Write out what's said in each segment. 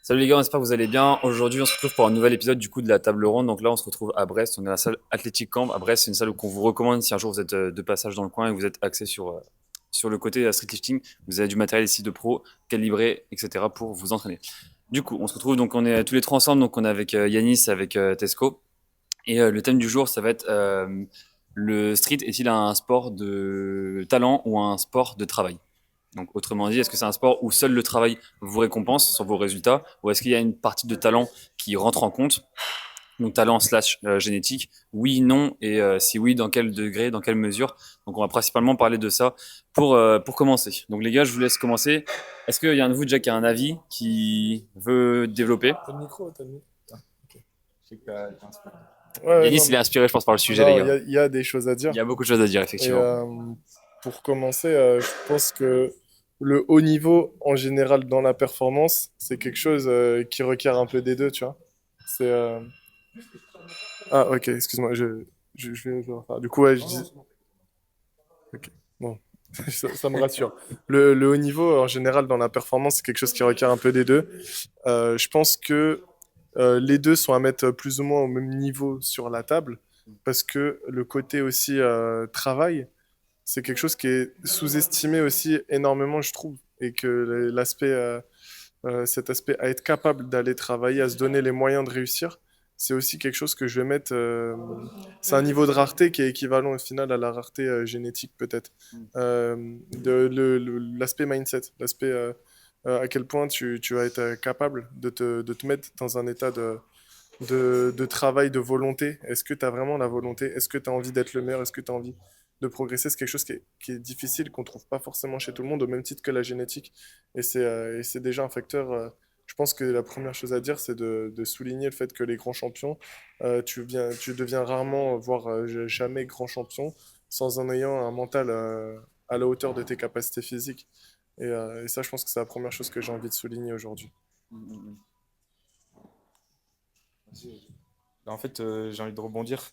Salut les gars, on espère que vous allez bien. Aujourd'hui, on se retrouve pour un nouvel épisode du coup de la table ronde. Donc là, on se retrouve à Brest. On est à la salle Athletic Camp. À Brest, c'est une salle qu'on vous recommande si un jour vous êtes de passage dans le coin et que vous êtes axé sur le côté street lifting. Vous avez du matériel ici de pro, calibré, etc. pour vous entraîner. Du coup, on se retrouve donc on est tous les trois ensemble. Donc on est avec Yanis, avec Tesco. Et le thème du jour, ça va être le street est-il un sport de talent ou un sport de travail? Donc, autrement dit, est-ce que c'est un sport où seul le travail vous récompense sur vos résultats, ou est-ce qu'il y a une partie de talent qui rentre en compte, donc talent slash génétique? Oui, non, et si oui, dans quel degré, dans quelle mesure? Donc, on va principalement parler de ça pour commencer. Donc, les gars, je vous laisse commencer. Est-ce qu'il y a un de vous déjà qui a un avis, qui veut développer? T'as le micro, t'as le micro. Ah, ok. Je sais que t'as inspiré. Ouais, ouais, Yanis, non, il est mais inspiré, je pense, par le sujet, les non, gars. il y a des choses à Il dire. y a beaucoup de choses à dire, Et effectivement. pour commencer, je pense que le haut niveau, en général, dans la performance, c'est quelque chose qui requiert un peu des deux, tu vois. C'est, Ah, ok, excuse-moi, je vais refaire. Du coup, ouais, je dis... Ok, bon, ça me rassure. Le haut niveau, en général, dans la performance, c'est quelque chose qui requiert un peu des deux. Je pense que les deux sont à mettre plus ou moins au même niveau sur la table, parce que le côté aussi travail, c'est quelque chose qui est sous-estimé aussi énormément, je trouve, et que cet aspect à être capable d'aller travailler, à se donner les moyens de réussir, c'est aussi quelque chose que je vais mettre. C'est un niveau de rareté qui est équivalent au final à la rareté génétique peut-être. L'aspect mindset, l'aspect à quel point tu vas être capable de te mettre dans un état de travail, de volonté. Est-ce que tu as vraiment la volonté? Est-ce que tu as envie d'être le meilleur? Est-ce que tu as envie de progresser? C'est quelque chose qui est difficile, qu'on ne trouve pas forcément chez tout le monde, au même titre que la génétique. Et c'est déjà un facteur. Je pense que la première chose à dire, c'est de souligner le fait que les grands champions, tu deviens rarement, voire jamais grand champion, sans en ayant un mental à la hauteur de tes capacités physiques. Et ça, je pense que c'est la première chose que j'ai envie de souligner aujourd'hui. En fait, j'ai envie de rebondir.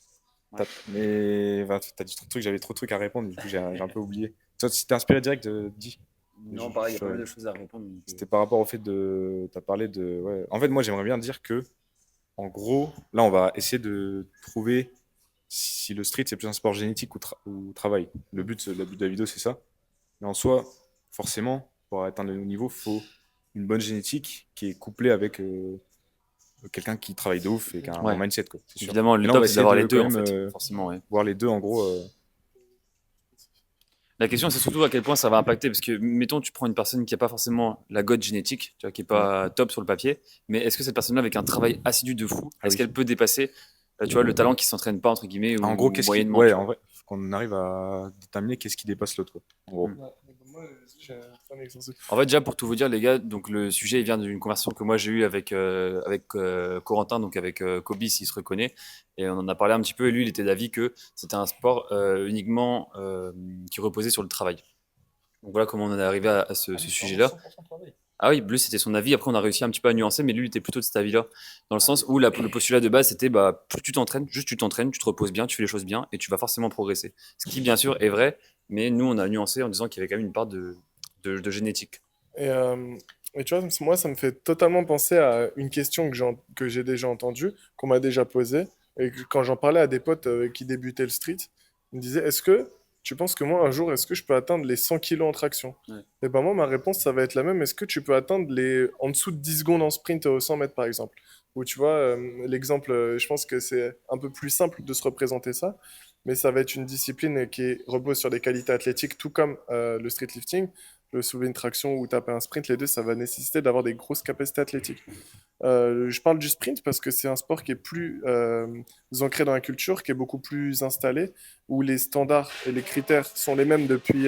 Ouais. Mais bah, t'as dit trop de trucs, j'avais trop de trucs à répondre, du coup j'ai un peu oublié. Toi, si t'es inspiré direct, dis. Non, pareil, il y a pas mal de choses à répondre. C'était par rapport au fait de. T'as parlé de. Ouais. En fait, moi, j'aimerais bien dire que, en gros, là, on va essayer de trouver si le street c'est plus un sport génétique ou travail. Le but de la vidéo, c'est ça. Mais en soi, forcément, pour atteindre le haut niveau, il faut une bonne génétique qui est couplée avec quelqu'un qui travaille de ouf et qui a un bon Ouais, mindset, quoi, c'est sûr. évidemment, Et le là, on top, va c'est essayer d'avoir les de deux, quand en même fait, forcément, ouais. voir les deux, en gros. La question, c'est surtout à quel point ça va impacter, parce que, mettons, tu prends une personne qui n'a pas forcément la cote génétique, tu vois, qui n'est Ouais. pas top sur le papier, mais est-ce que cette personne-là, avec un travail assidu de fou, Ah est-ce oui. qu'elle peut dépasser, tu vois, le talent qui s'entraîne pas, entre guillemets, En gros, ou qu'est-ce qui. moyennement, Ouais, tu en vois? vrai, faut qu'on arrive à déterminer qu'est-ce qui dépasse l'autre, quoi. En gros. Mm. Ouais, moi, j'ai un exemple. En fait, déjà, pour tout vous dire, les gars, donc le sujet, il vient d'une conversation que moi j'ai eue avec Corentin, donc avec Kobe, s'il se reconnaît, et on en a parlé un petit peu, et lui, il était d'avis que c'était un sport uniquement qui reposait sur le travail. Donc voilà comment on en est arrivé à ce Vraiment sujet-là. 100% travail. Ah oui, Bleu, c'était son avis. Après, on a réussi un petit peu à nuancer, mais lui, il était plutôt de cet avis-là. Dans le sens où le postulat de base, c'était bah, plus tu t'entraînes, juste tu t'entraînes, tu te reposes bien, tu fais les choses bien et tu vas forcément progresser. Ce qui, bien sûr, est vrai, mais nous, on a nuancé en disant qu'il y avait quand même une part de génétique. Et, euh, et tu vois, moi, ça me fait totalement penser à une question que j'ai déjà entendue, qu'on m'a déjà posée, et que quand j'en parlais à des potes qui débutaient le street, ils me disaient, est-ce que tu penses que moi, un jour, est-ce que je peux atteindre les 100 kilos en traction? Ouais. Et ben moi, ma réponse, ça va être la même. Est-ce que tu peux atteindre en dessous de 10 secondes en sprint au 100 mètres, par exemple? Ou tu vois, l'exemple, je pense que c'est un peu plus simple de se représenter ça, mais ça va être une discipline repose sur des qualités athlétiques, tout comme le street lifting, le soulever une traction ou taper un sprint, les deux, ça va nécessiter d'avoir des grosses capacités athlétiques. Je parle du sprint parce que c'est un sport qui est plus ancré dans la culture, qui est beaucoup plus installé, où les standards et les critères sont les mêmes depuis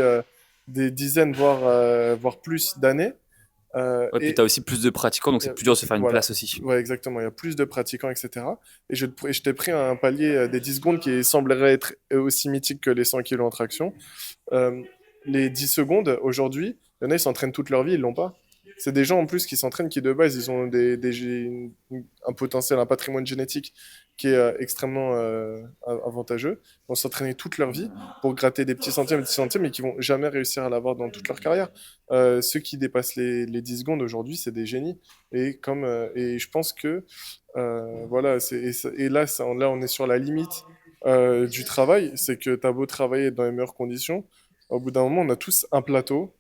des dizaines, voire plus d'années. Ouais, puis tu Et as aussi plus de pratiquants, donc c'est plus dur de se faire une voilà. place aussi. Ouais, exactement. Il y a plus de pratiquants, etc. Et je t'ai pris un palier des 10 secondes qui semblerait être aussi mythique que les 100 kilos en traction. Euh, les 10 secondes, aujourd'hui, il y en a, ils s'entraînent toute leur vie, ils l'ont pas. C'est des gens en plus qui s'entraînent, qui de base, ils ont un potentiel, un patrimoine génétique qui est extrêmement avantageux. Ils vont s'entraîner toute leur vie pour gratter des petits centièmes, et qui vont jamais réussir à l'avoir dans toute leur carrière. Ceux qui dépassent les 10 secondes aujourd'hui, c'est des génies. Et je pense que voilà, et là, là, on est sur la limite du travail. C'est que tu as beau travailler dans les meilleures conditions, au bout d'un moment, on a tous un plateau.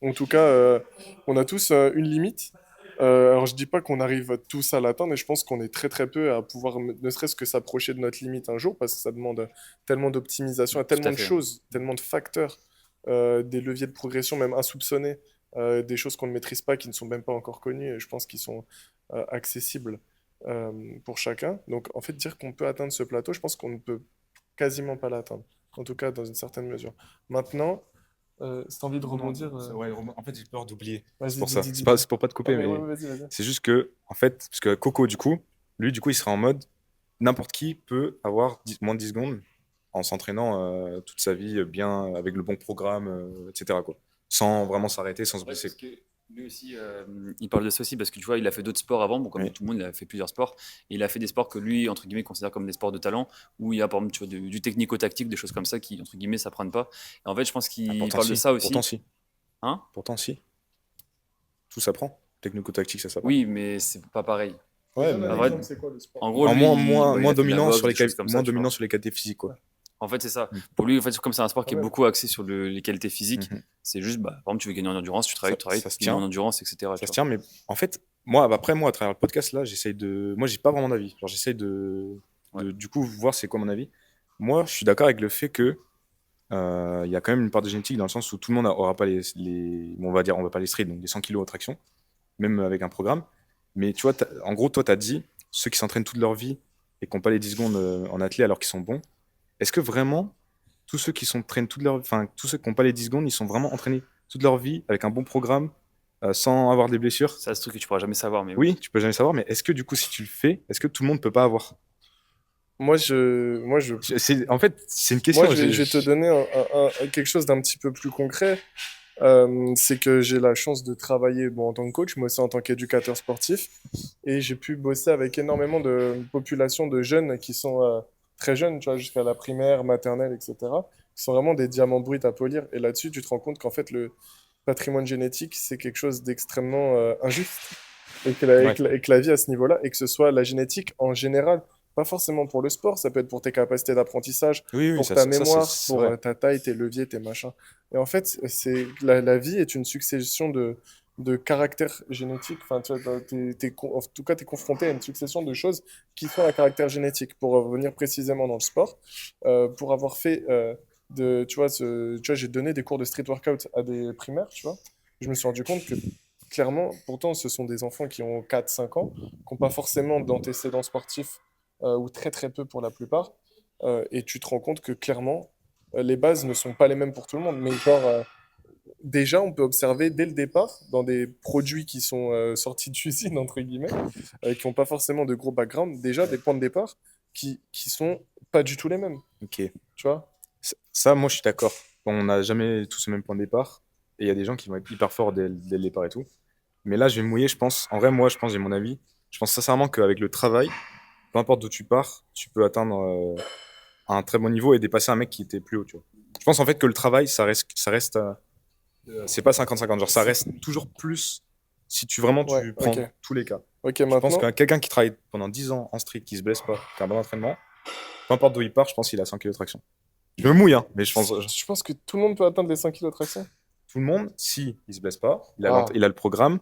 En tout cas, on a tous une limite. Alors, je dis pas qu'on arrive tous à l'atteindre, mais je pense qu'on est très très peu à pouvoir ne serait-ce que s'approcher de notre limite un jour, parce que ça demande tellement d'optimisation, Tout tellement à de fait. choses, tellement de facteurs, des leviers de progression même insoupçonnés, des choses qu'on ne maîtrise pas, qui ne sont même pas encore connues, et je pense qu'ils sont accessibles euh, pour chacun. Donc, en fait, dire qu'on peut atteindre ce plateau, je pense qu'on ne peut quasiment pas l'atteindre, en tout cas dans une certaine mesure. Maintenant, si tu as envie de Non, rebondir, ouais, en fait, j'ai peur d'oublier. C'est vas-y, pour ça. dis, C'est dis, pas, dis. c'est pour pas te Ouais, couper, mais ouais, mais ouais, vas-y, vas-y. c'est juste que, en fait, parce que Coco, du coup, lui, du coup, il sera en mode n'importe qui peut avoir moins de 10 secondes en s'entraînant toute sa vie bien, avec le bon programme, etc., quoi. Sans vraiment s'arrêter, sans se Ouais, blesser. parce que lui aussi, il parle de ça aussi parce que tu vois, il a fait d'autres sports avant. Bon, comme Oui. tout le monde, il a fait plusieurs sports. Et il a fait des sports que lui, entre guillemets, considère comme des sports de talent, où il y a, par exemple, tu vois, du technico-tactique, des choses comme ça qui, entre guillemets, s'apprennent pas. Et en fait, je pense Ah, qu'il pourtant, parle de si. ça Pourtant, aussi. si. Hein? Pourtant, si. Tout s'apprend. Technico-tactique, ça s'apprend. Oui, mais c'est pas pareil. Ouais, Donne un En mais vrai, exemple, c'est quoi le sport? en gros, en lui, moins, moins, il moins a fait de la dominant boxe, sur des choses comme moins ça, tu dominant vois. sur les qualités physiques, quoi. En fait, c'est ça. Mm. Pour lui, en fait, comme c'est un sport Ah qui est ouais. beaucoup axé sur les qualités physiques, Mhm. c'est juste, bah, par exemple, tu veux gagner en endurance, Ça, tu travailles, ça se gagner en tient. endurance, etc. Ça Tu se vois. tient, mais en fait, moi, après, moi, à travers le podcast, là, j'essaye de. Moi, j'ai pas vraiment d'avis. Genre, j'essaye Ouais. du coup, voir c'est quoi mon avis. Moi, je suis d'accord avec le fait que il y a quand même une part de génétique dans le sens où tout le monde aura pas on va dire, on va pas les streets, donc des 100 kilos de traction, même avec un programme. Mais tu vois, en gros, toi, tu as dit, ceux qui s'entraînent toute leur vie et qui n'ont pas les 10 secondes en athlée alors qu'ils sont bons, est-ce que vraiment, tous ceux qui s'entraînent toute leur enfin, tous ceux qui n'ont pas les 10 secondes, ils sont vraiment entraînés toute leur vie avec un bon programme, sans avoir des blessures? Ça, c'est un truc que tu pourras jamais savoir, mais oui. Oui, tu peux jamais savoir, mais est-ce que du coup, si tu le fais, est-ce que tout le monde peut pas avoir? En fait, c'est une Moi, question. je vais te donner quelque chose d'un petit peu plus concret. C'est que j'ai la chance de travailler bon, en tant que coach, mais aussi en tant qu'éducateur sportif. Et j'ai pu bosser avec énormément de populations de jeunes qui sont très jeunes, tu vois, jusqu'à la primaire, maternelle, etc., qui sont vraiment des diamants bruts à polir. Et là-dessus, tu te rends compte qu'en fait, le patrimoine génétique, c'est quelque chose d'extrêmement injuste. Ouais. Et que la vie à ce niveau-là, et que ce soit la génétique en général, pas forcément pour le sport, ça peut être pour tes capacités d'apprentissage, Oui, oui, pour ta c'est mémoire, c'est pour vrai. ta taille, tes leviers, tes machins. Et en fait, la vie est une succession de caractères génétiques. Enfin, tu vois, en tout cas, tu es confronté à une succession de choses qui sont à caractère génétique. Pour revenir précisément dans le sport, pour avoir fait tu vois, j'ai donné des cours de street workout à des primaires, tu vois. Je me suis rendu compte que clairement, pourtant, ce sont des enfants qui ont 4 5 ans, qui n'ont pas forcément d'antécédents sportifs, ou très très peu pour la plupart. Et tu te rends compte que clairement, les bases ne sont pas les mêmes pour tout le monde. Mais genre, déjà, on peut observer dès le départ, dans des produits qui sont sortis d'usine, entre guillemets, qui n'ont pas forcément de gros background, déjà des points de départ qui sont pas du tout les mêmes. Ok. Tu vois? Ça, moi, je suis d'accord. On n'a jamais tous le même point de départ. Et il y a des gens qui vont être hyper forts dès le départ et tout. Mais là, je vais me mouiller, je pense. En vrai, moi, je pense, j'ai mon avis. Je pense sincèrement qu'avec le travail, peu importe d'où tu pars, tu peux atteindre un très bon niveau et dépasser un mec qui était plus haut, tu vois. Je pense en fait que le travail, c'est pas 50-50. Genre, ça reste toujours plus si Ouais, tu ok. prends tous les cas. Ok, Je pense maintenant, qu'un quelqu'un qui travaille pendant 10 ans en street, qui se blesse pas, qui a un bon entraînement, peu importe d'où il part, je pense qu'il a 100 kilos de traction. Je me mouille, hein, mais je pense je pense que tout le monde peut atteindre les 5 kilos de traction. tout le monde, si il se blesse pas, Ah. il a le programme,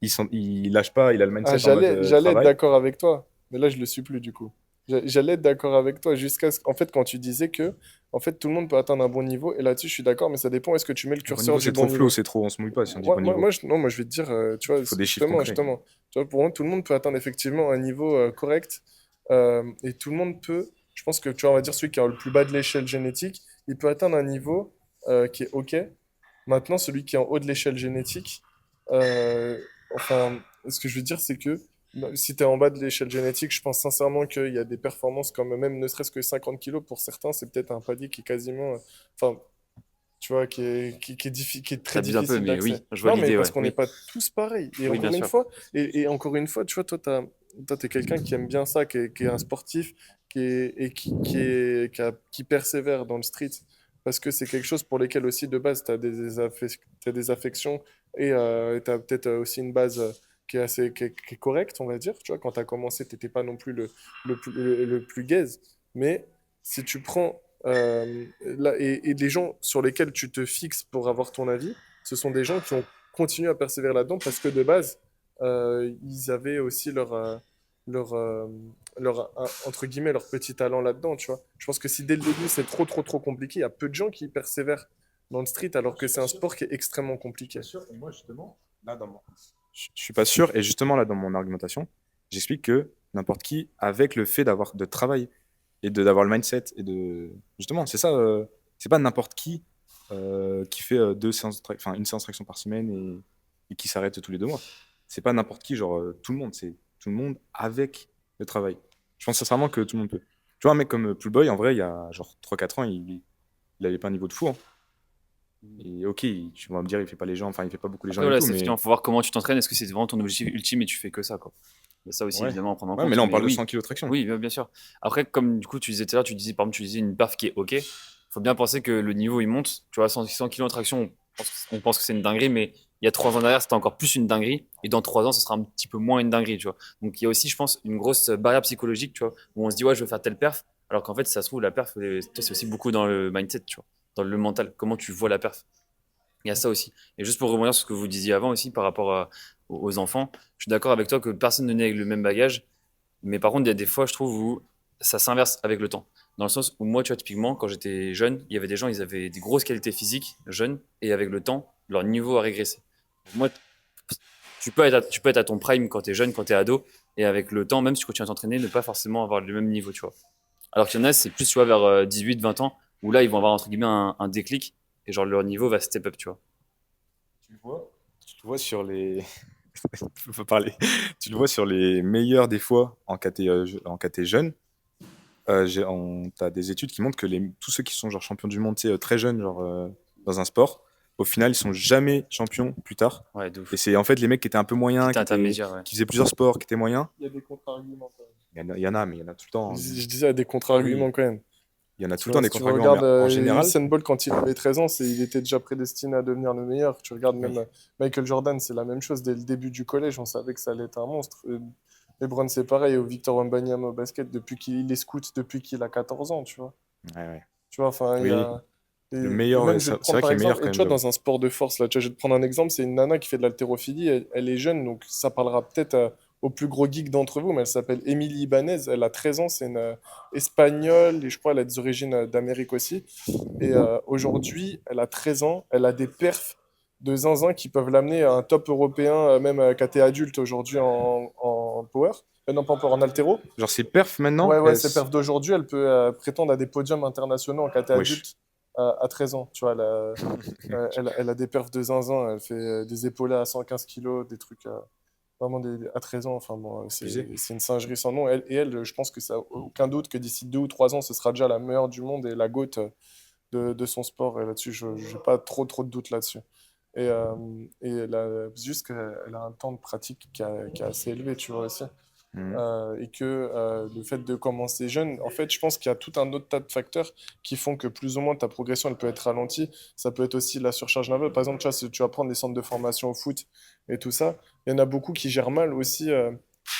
il lâche pas, il a le Ah, mindset en mode j'allais être travail. d'accord avec toi, mais là je le suis plus du coup. J'allais être d'accord avec toi jusqu'à en fait quand tu disais que en fait tout le monde peut atteindre un bon niveau et là-dessus je suis d'accord mais ça dépend est-ce que tu mets le Un bon curseur niveau, du c'est bon trop flou, niveau. c'est trop, on se mouille pas si on dit bon niveau. Non, moi je vais te dire tu vois Il faut des chiffres concrets. justement tu vois pour moi tout le monde peut atteindre effectivement un niveau correct et tout le monde peut je pense que tu vois on va dire celui qui est le plus bas de l'échelle génétique, il peut atteindre un niveau qui est OK. Maintenant celui qui est en haut de l'échelle génétique euh, enfin ce que je veux dire c'est que si tu es en bas de l'échelle génétique, je pense sincèrement qu'il y a des performances comme même ne serait-ce que 50 kilos pour certains, c'est peut-être un palier qui est quasiment. Enfin, tu vois, qui est très T'abuses un peu, difficile mais d'accès. oui, je vois Non, mais l'idée, parce ouais. qu'on n'est Oui, pas tous pareils. oui, bien sûr. Et encore une fois, tu vois, toi, t'es quelqu'un qui aime bien ça, qui est un sportif, qui persévère dans le street, parce que c'est quelque chose pour lequel aussi, de base, t'as des affections et t'as peut-être aussi une base qui est correcte, on va dire. Tu vois, quand t'as commencé, t'étais pas non plus le plus gaze, mais si tu prends et les gens sur lesquels tu te fixes pour avoir ton avis, ce sont des gens qui ont continué à persévérer là-dedans parce que de base, ils avaient aussi leur, euh, entre guillemets, leur petit talent là-dedans, tu vois. Je pense que si dès le début c'est trop compliqué, il y a peu de gens qui persévèrent dans le street alors que c'est un sport qui est extrêmement compliqué. Pas sûr. Et moi, justement, là, je suis pas sûr. Et justement, là, dans mon argumentation, j'explique que n'importe qui, avec le fait de travailler et d'avoir le mindset et de. Justement, c'est ça. C'est pas n'importe qui fait enfin, une séance de traction par semaine et qui s'arrête tous les 2 mois. C'est pas n'importe qui, genre tout le monde. C'est tout le monde avec le travail. Je pense sincèrement que tout le monde peut. Tu vois, un mec comme Pool Boy, en vrai, il y a genre 3 4 ans, il avait pas un niveau de fou, hein. Et ok, tu vas me dire, il fait pas les gens, enfin, il fait pas beaucoup les gens Après, et voilà, tout, c'est mais effectivement, faut voir comment tu t'entraînes. Est-ce que c'est vraiment ton objectif ultime et tu fais que ça, quoi. Il y a ça aussi, ouais. évidemment, à prendre en Ouais, mais compte. là, on Mais parle de oui, 100 kilos de traction. oui, bien sûr. Après, comme du coup, tu disais tout à l'heure, par exemple, tu disais une perf qui est OK. Faut bien penser que le niveau, il monte. Tu vois, 100 kilos en traction, on pense que c'est une dinguerie, mais il y a 3 ans derrière, c'était encore plus une dinguerie. Et dans 3 ans, ce sera un petit peu moins une dinguerie, tu vois. Donc, il y a aussi, je pense, une grosse barrière psychologique, tu vois, où on se dit, ouais, je veux faire telle perf. Alors qu'en fait, ça se trouve, la perf, c'est aussi beaucoup dans le mindset, tu vois, dans le mental. Comment tu vois la perf. Il y a ça aussi. Et juste pour rebondir sur ce que vous disiez avant aussi par rapport aux enfants, je suis d'accord avec toi que personne ne naît avec le même bagage. Mais par contre, il y a des fois, je trouve, où ça s'inverse avec le temps. Dans le sens où moi, tu vois, typiquement, quand j'étais jeune, il y avait des gens, ils avaient des grosses qualités physiques, jeunes, et avec le temps, leur niveau a régressé. Moi, tu peux être à ton prime quand tu es jeune, quand tu es ado, et avec le temps, même si tu continues à t'entraîner, ne pas forcément avoir le même niveau, tu vois. Alors qu'il y en a, c'est plus, tu vois, vers 18, 20 ans, où là, ils vont avoir, entre guillemets, un déclic, et genre leur niveau va step up, tu vois. Tu le vois sur les. Faut parler. Tu le vois sur les meilleurs des fois en KT, en KT jeune. T'as des études qui montrent que tous ceux qui sont genre champions du monde, tu sais, très jeunes, genre dans un sport, au final, ils sont jamais champions plus tard. Ouais, de Et ouf. c'est en fait les mecs qui étaient un peu Qui moyens, était intermédiaire, ouais. qui faisaient plusieurs sports, qui étaient moyens. Il y a des contre-arguments quand même. Il y en a, mais il y en a tout le temps, hein. Je disais, il y a des contre-arguments Oui, quand même. il y en a tout Tu le temps vois, des si tu contre-arguments, mais regardes en général, Usain Bolt quand il avait 13 ans, il était déjà prédestiné à devenir le meilleur. Tu regardes même oui, Michael Jordan, c'est la même chose. Dès le début du collège, on savait que ça allait être un monstre. LeBron, c'est pareil. Ou Victor Wembanyama au basket, depuis qu'il est scout, depuis qu'il a 14 ans, tu vois. ouais, ouais. Tu vois, enfin, il y Oui, a... le Et meilleur, ouais, même, je vais c'est te c'est prendre vrai par qu'il est meilleur exemple, quand et tu même, vois, j'avoue. dans un sport de force, là, tu vois, je vais te prendre un exemple, c'est une nana qui fait de l'haltérophilie, elle est jeune, donc ça parlera peut-être au plus gros geek d'entre vous, mais elle s'appelle Émilie Ibanez, elle a 13 ans, c'est une espagnole, et je crois qu'elle a des origines d'Amérique aussi. Et aujourd'hui, elle a 13 ans, elle a des perfs de zinzin qui peuvent l'amener à un top européen, même quand t'es adulte aujourd'hui en power. Non, pas en power, en haltéro. Genre, ses perfs maintenant, Ouais, ses perfs d'aujourd'hui, elle peut prétendre à des podiums internationaux en KT wesh. adulte à 13 ans. Tu vois, elle a des perfs de zinzin, elle fait des épaulés à 115 kilos, des trucs vraiment à 13 ans. Enfin bon, Abusé. c'est une singerie sans nom. Elle, je pense que ça a aucun doute que d'ici 2 ou 3 ans, ce sera déjà la meilleure du monde et la GOAT de son sport. Et là-dessus, je n'ai pas trop de doute là-dessus. Et juste qu'elle a un temps de pratique qui est assez élevé, tu vois aussi. Mhm. Et que le fait de commencer jeune, en fait, je pense qu'il y a tout un autre tas de facteurs qui font que plus ou moins ta progression, elle peut être ralentie. Ça peut être aussi la surcharge nerveuse. Par exemple, tu vois, si tu vas prendre des centres de formation au foot et tout ça, il y en a beaucoup qui gèrent mal aussi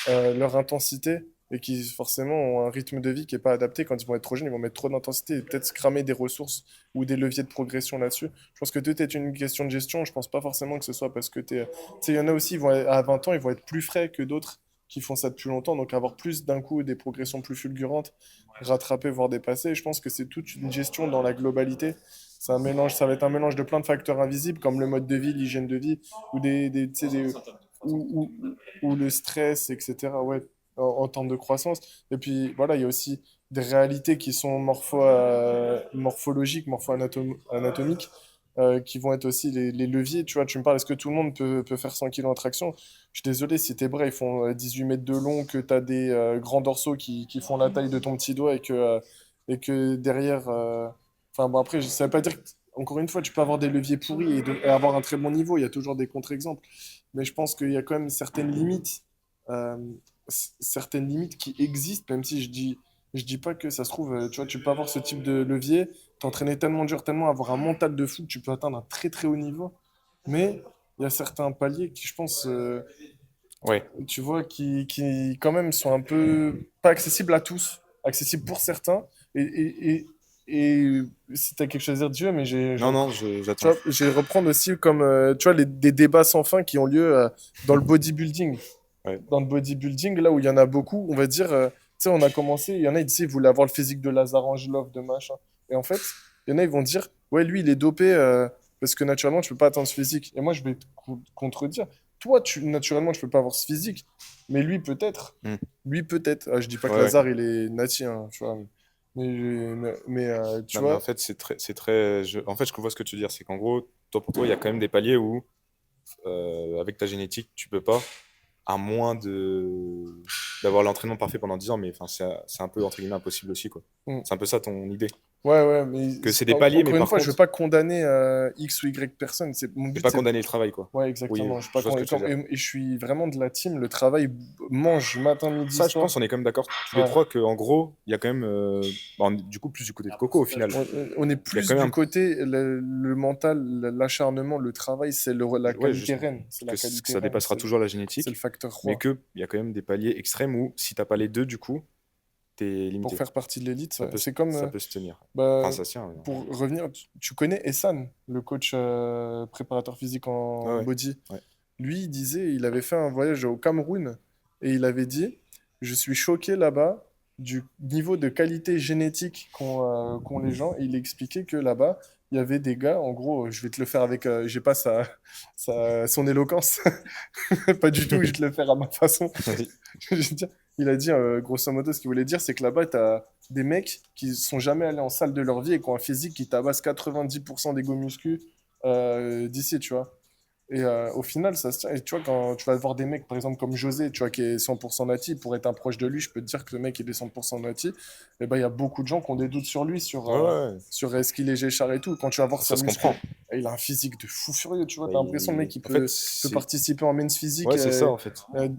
leur intensité et qui forcément ont un rythme de vie qui n'est pas adapté. Quand ils vont être trop jeunes, ils vont mettre trop d'intensité et peut-être se cramer des ressources ou des leviers de progression là-dessus. Je pense que tout est une question de gestion. Je pense pas forcément que ce soit parce que tu es... Tu sais, il y en a aussi, à 20 ans, ils vont être plus frais que d'autres qui font ça depuis longtemps, donc avoir plus d'un coup des progressions plus fulgurantes, rattraper, voire dépasser. Et je pense que c'est toute une gestion dans la globalité. C'est un mélange, ça va être un mélange de plein de facteurs invisibles comme le mode de vie, l'hygiène de vie, ou tu sais, ou le stress, etc. Ouais, en termes de croissance. Et puis voilà, il y a aussi des réalités qui sont morphologiques, morpho-anatomiques, qui vont être aussi les leviers. Tu vois, tu me parles, est-ce que tout le monde peut faire 100 kilos en traction? Je suis désolé, si tes bras ils font 18 mètres de long, que tu as des grands dorsaux qui font la taille de ton petit doigt et que derrière. Enfin, bon, après, ça veut pas dire. encore une fois, tu peux avoir des leviers pourris et avoir un très bon niveau. Il y a toujours des contre-exemples. Mais je pense qu'il y a quand même euh, certaines limites qui existent, même si je dis pas que ça se trouve, tu vois, tu peux avoir ce type de levier, t'entraîner tellement dur, tellement avoir un mental de fou, que tu peux atteindre un très très haut niveau. Mais il y a certains paliers qui, je pense, Ouais, tu vois, qui quand même sont un peu pas accessibles à tous, accessibles pour certains. Et, et, et si tu as quelque chose à dire, Dieu, mais non, non, tu j'attends. vois, je vais reprendre aussi comme tu vois, des débats sans fin qui ont lieu dans le bodybuilding. Ouais. Dans le bodybuilding, là où il y en a beaucoup, on va dire, tu sais, on a commencé, il y en a, ils disaient, ils voulaient avoir le physique de Lazare Angelov, de machin. Et en fait, il y en a, ils vont dire, ouais, lui, il est dopé parce que naturellement, tu peux pas atteindre ce physique. Et moi, je vais te contredire. Toi, naturellement, tu peux pas avoir ce physique, mais lui, peut-être. Hmm. Lui, peut-être. Ah, je dis pas que Ouais, ouais. Lazare, il est nati, hein, tu vois. Tu Non, mais en vois, fait, en fait, je vois ce que tu veux dire. C'est qu'en gros, toi, pour toi, il y a quand même des paliers où, avec ta génétique, tu peux pas, à moins d'avoir l'entraînement parfait pendant 10 ans, mais enfin, c'est un peu, entre guillemets, impossible aussi, quoi. hmm. C'est un peu ça ton idée. Ouais, ouais, mais Que c'est des paliers, mais encore une par fois, je veux contre, pas condamner X ou Y personne. Mon c'est but, pas c'est condamner le travail, quoi. ouais, Oui, exactement. Je, suis pas je vois ce que tu veux dire. et je suis vraiment de la team. Le travail mange matin, midi, Ça, je soir. pense, on est quand même d'accord tous les Ouais. trois que, en gros, il y a quand même, bon, du coup, plus du côté de Coco, au final. On est Il y a plus quand du même côté le mental, l'acharnement, le travail, c'est la ouais, qualité reine. C'est la que qualité ça reine. dépassera toujours la C'est le génétique, facteur mais roi. qu'il y a quand même des paliers extrêmes où, si t'as pas les deux, du coup, t'es Pour limité. faire partie de l'élite, c'est comme Ça peut se tenir. Enfin, bah, ça se tient. pour revenir, tu connais Essan, le coach préparateur physique Ouais, en ouais. body. Ouais. Lui, il disait, il avait fait un voyage au Cameroun et il avait dit, je suis choqué là-bas du niveau de qualité génétique qu'ont les gens. Et il expliquait que là-bas, il y avait des gars, en gros, je vais te le faire avec, j'ai pas son éloquence, pas du tout, je vais te le faire à ma façon. Vas-y. Je veux dire, il a dit, grosso modo, ce qu'il voulait dire, c'est que là-bas, tu as des mecs qui sont jamais allés en salle de leur vie et qui ont un physique qui tabasse 90% des go muscu d'ici, tu vois. Et au final, ça se tient. Et tu vois, quand tu vas voir des mecs, par exemple, comme José, tu vois, qui est 100% nati, pour être un proche de lui, je peux te dire que le mec, il est 100% nati. Et ben, il y a beaucoup de gens qui ont des doutes sur lui, Ouais, ouais, ouais. sur est-ce qu'il est Géchard et tout. Quand tu vas voir Ça sa se muscu, comprend. il a un physique de fou furieux, tu vois. Bah, T'as l'impression, le mec, il en fait, peut participer en men's physique ouais, c'est ça, en fait.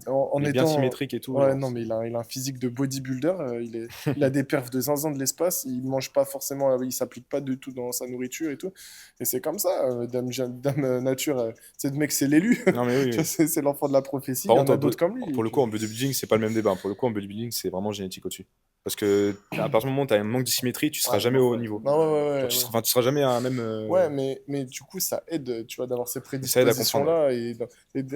en Il est bien étant. symétrique et tout. Ouais, Genre, non, mais il a un physique de bodybuilder. Il a des perfs de zinzin de l'espace. Il mange pas forcément, il s'applique pas du tout dans sa nourriture et tout. Et c'est comme ça, Dame Nature. Ce mec, c'est l'élu. Non, mais oui, oui. C'est l'enfant de la prophétie. Il Par y en contre, a d'autres comme lui. Et pour le puis- coup, en bodybuilding, c'est pas le même débat. Pour le coup, en bodybuilding, c'est vraiment génétique au-dessus. Parce que à partir du moment où tu as un manque de symétrie, tu seras jamais au haut niveau. Non, Genre, ouais, ouais. enfin, tu seras jamais à un même. Ouais, mais du coup, ça aide, tu vois, d'avoir ces Ça aide à comprendre. prédispositions-là.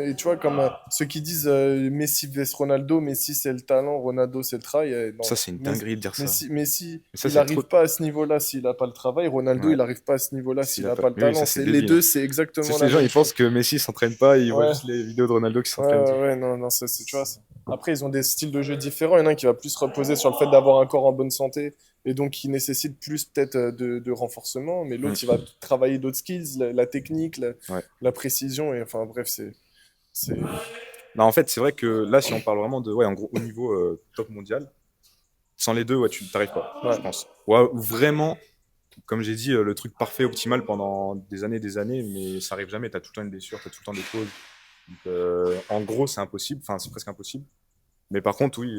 Et tu vois, comme ceux qui disent Messi vs Ronaldo, Messi c'est le talent, Ronaldo c'est le travail. Non. Ça, c'est une dinguerie de dire ça. Messi, Mais ça, il c'est trop. n'arrive pas à ce niveau-là s'il n'a pas le travail. Ronaldo, Ouais. il n'arrive pas à ce niveau-là S'il s'il a n'a pas... pas le Mais oui, talent. ça, c'est Les deux, débile. c'est C'est exactement juste la les gens, même ils chose. pensent que Messi s'entraîne pas, ils voient Ouais. juste les vidéos de Ronaldo qui Ouais, s'entraîne. ouais, non, non, tu vois. Après, ils ont des styles de jeu différents. Il y en a un qui va plus reposer sur le fait d'avoir un corps en bonne santé et donc qui nécessite plus peut-être de renforcement. Mais l'autre, il va travailler d'autres skills, la technique, Ouais. la précision. Et enfin, bref, c'est... Non, en fait, c'est vrai que là, si on parle vraiment de, ouais, en gros, au niveau top mondial, sans les deux, ouais, tu t'arrives pas, Ouais. je pense. Ouais, ou vraiment, comme j'ai dit, le truc parfait, optimal pendant des années, mais ça arrive jamais. Tu as tout le temps une blessure, tu as tout le temps des causes. Donc, en gros, c'est impossible, enfin, c'est presque impossible. Mais par contre, oui,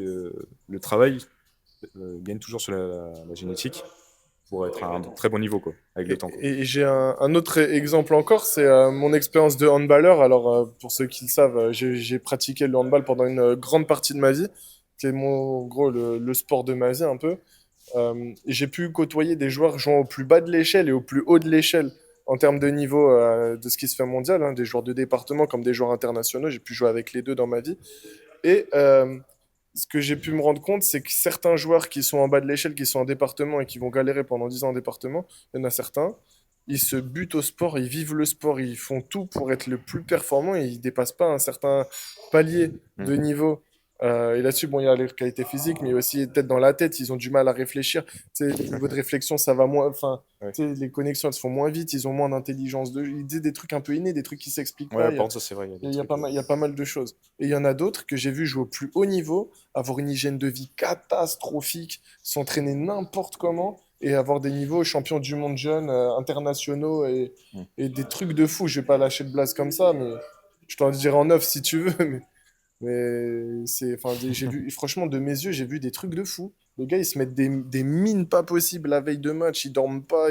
le travail gagne toujours sur la génétique pour être à un très bon niveau, quoi, avec le temps, quoi. Et j'ai un autre exemple encore, c'est mon expérience de handballeur. Alors, pour ceux qui le savent, j'ai pratiqué le handball pendant une grande partie de ma vie, qui est en gros le sport de ma vie un peu. Et j'ai pu côtoyer des joueurs jouant au plus bas de l'échelle et au plus haut de l'échelle en termes de niveau de ce qui se fait mondial, hein, des joueurs de département comme des joueurs internationaux. J'ai pu jouer avec les deux dans ma vie. Et ce que j'ai pu me rendre compte, c'est que certains joueurs qui sont en bas de l'échelle, qui sont en département et qui vont galérer pendant 10 ans en département, il y en a certains, ils se butent au sport, ils vivent le sport, ils font tout pour être le plus performant et ils dépassent pas un certain palier de niveau. Et là-dessus, bon, il y a les qualités physiques, mais il y a aussi peut-être dans la tête, ils ont du mal à réfléchir. Tu sais, le niveau de réflexion, ça va moins. Enfin, Ouais. tu sais, les connexions, elles se font moins vite, ils ont moins d'intelligence. Ils disent des trucs un peu innés, des trucs qui s'expliquent Ouais, pas. par contre, ça, c'est vrai. Il y a pas mal, il y a pas mal de choses. Et il y en a d'autres que j'ai vu jouer au plus haut niveau, avoir une hygiène de vie catastrophique, s'entraîner n'importe comment. et avoir des niveaux champions du monde jeunes, internationaux Mm. et des trucs de fou. Je vais pas lâcher de blase comme ça, mais je t'en dirai en off si tu veux. Mais c'est, enfin, j'ai vu, franchement, de mes yeux, j'ai vu des trucs de fou. Les gars, ils se mettent des mines pas possibles la veille de match, ils dorment pas,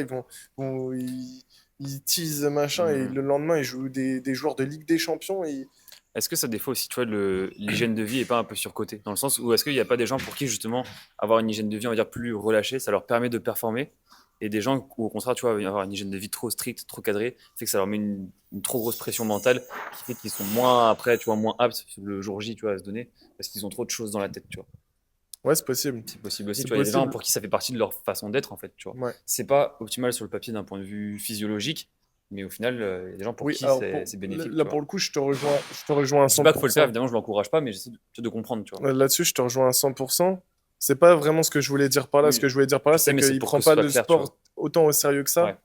ils teasent machin, et Mhm. le lendemain, ils jouent des joueurs de Ligue des Champions. Et... Est-ce que ça des fois aussi, tu vois, l'hygiène de vie est pas un peu surcotée? Dans le sens où est-ce qu'il n'y a pas des gens pour qui justement avoir une hygiène de vie, on va dire, plus relâchée, ça leur permet de performer, et des gens où au contraire, tu vois, avoir une hygiène de vie trop stricte, trop cadrée, fait que ça leur met une trop grosse pression mentale, qui fait qu'ils sont moins après, tu vois, moins aptes le jour J, tu vois, à se donner, parce qu'ils ont trop de choses dans la tête, tu vois. Ouais, c'est possible. C'est possible aussi, C'est tu vois, il y a des gens possible. pour qui ça fait partie de leur façon d'être, en fait, tu vois. Ouais. C'est pas optimal sur le papier d'un point de vue physiologique, mais au final, il y a des gens pour Oui, qui alors c'est bénéfique, là, tu pour vois. le coup, je te rejoins à Je dis pas qu'il faut le faire, 100%. évidemment, je l'encourage pas, mais j'essaie de comprendre, tu vois. Là-dessus, je te rejoins à 100%. C'est pas vraiment ce que je voulais dire par là. Ce Oui, que je voulais dire par là, je sais, c'est mais c'est qu'il pour que prend ce pas soit le clair, tu vois. sport autant au sérieux que ça Ouais.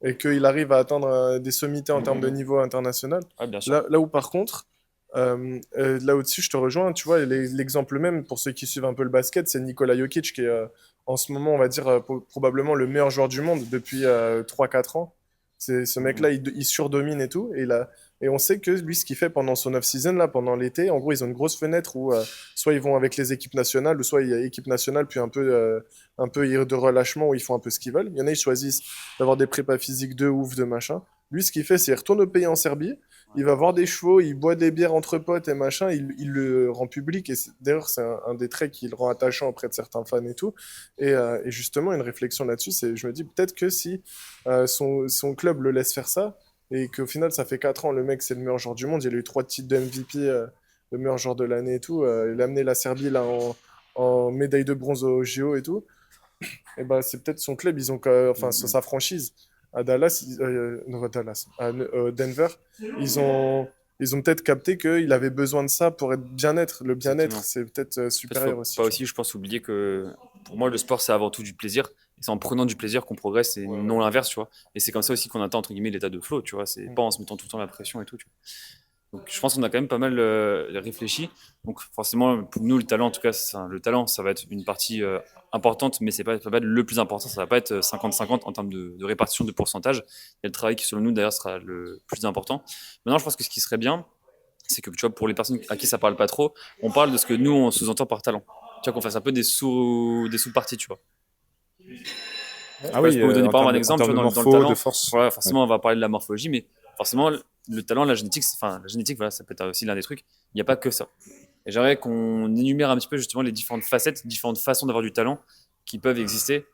et qu'il arrive à atteindre des sommités en termes de niveau international. Ouais, bien sûr. Là où, par contre, là au-dessus, je te rejoins. Tu vois, l'exemple même, pour ceux qui suivent un peu le basket, c'est Nikola Jokic, qui est en ce moment, on va dire, probablement le meilleur joueur du monde depuis 3-4 ans. Ce Mhm. mec-là, il surdomine et tout. Et on sait que lui, ce qu'il fait pendant son off-season, là, pendant l'été, en gros, ils ont une grosse fenêtre où soit ils vont avec les équipes nationales, ou soit il y a équipe nationale, puis un peu de relâchement où ils font un peu ce qu'ils veulent. Il y en a, ils choisissent d'avoir des prépas physiques de ouf, de machin. Lui, ce qu'il fait, c'est qu'il retourne au pays en Serbie, Ouais. il va voir des chevaux, il boit des bières entre potes et machin, il le rend public. Et d'ailleurs, c'est un des traits qui le rend attachant auprès de certains fans et tout. Et justement, une réflexion là-dessus, c'est, je me dis, peut-être que si son club le laisse faire ça, et qu'au final, ça fait 4 ans, le mec, c'est le meilleur joueur du monde, il a eu 3 titres de MVP, le meilleur joueur de l'année et tout, il a amené la Serbie là en médaille de bronze au JO et tout, et bah, c'est peut-être son club, enfin, Mhm. sa franchise à Dallas, non, à Dallas, à Denver, ils ont, ils ont peut-être capté qu'il avait besoin de ça pour être bien-être. Le bien-être, Exactement. c'est peut-être En fait, faut supérieur aussi, pas tu vois. aussi, je pense, oublier que pour moi, le sport, c'est avant tout du plaisir. Et c'est en prenant du plaisir qu'on progresse et Ouais, ouais. non l'inverse, tu vois. Et c'est comme ça aussi qu'on atteint, entre guillemets, l'état de flow, tu vois. C'est Mm. pas en se mettant tout le temps la pression et tout, tu vois. Donc, je pense qu'on a quand même pas mal réfléchi. Donc, forcément, pour nous, le talent, en tout cas, le talent, ça va être une partie importante, mais c'est pas, ça va pas être le plus important. Ça va pas être 50-50 en termes de répartition de pourcentage. Il y a le travail qui, selon nous, d'ailleurs, sera le plus important. Maintenant, je pense que ce qui serait bien, c'est que, tu vois, pour les personnes à qui ça parle pas trop, on parle de ce que nous, on sous-entend par talent. Tu vois, qu'on fasse un peu des sous-parties, tu vois. Je sais Ah pas, je oui, peux vous donner par exemple un en exemple, tu termes vois, de dans le morpho, de talent. force. Voilà, Ouais. forcément, on va parler de la morphologie, mais forcément, le talent, la génétique, voilà, ça peut être aussi l'un des trucs. Il n'y a pas que ça. Et j'aimerais qu'on énumère un petit peu justement les différentes facettes, différentes façons d'avoir du talent qui peuvent exister,